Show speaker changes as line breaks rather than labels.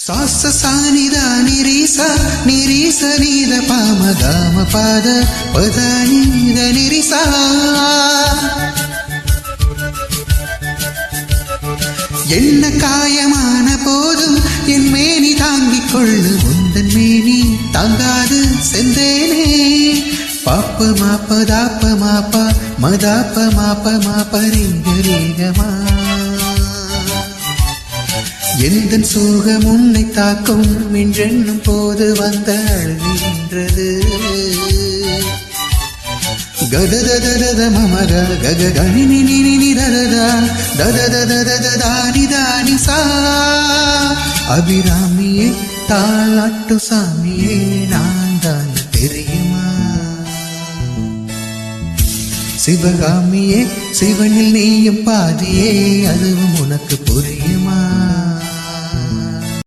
ಸಾಸ ಸಾನಿದ ನಿರೀಸ ನಿರೀಸ ನೀದ ಪಾಮ ಗಾಮ ಪಾದ ಪದ ನೀದ ನಿರೀಸ என்ன காயமான போதும் என் மேனி தாங்கிக் கொள்ளு முந்தன் மேனி தாங்காது செந்தேனே பாப்ப மாப்ப தாப்ப மாப்பா மதாப்ப மாப்ப மாப்ப ரீக ரீகமா எந்தன் சோகம் உன்னை தாக்கும் என்றென்னும் போது வந்த அழுகின்றது கதததத மமக கக கணி நினி நினி தததா ததததத தானி தானி சா அபிராமியே தாளாட்டு சாமியே நான் தான் தெரியுமா சிவகாமியே சிவனில் நீயும் பாதியே அதுவும் உனக்கு புரியுமா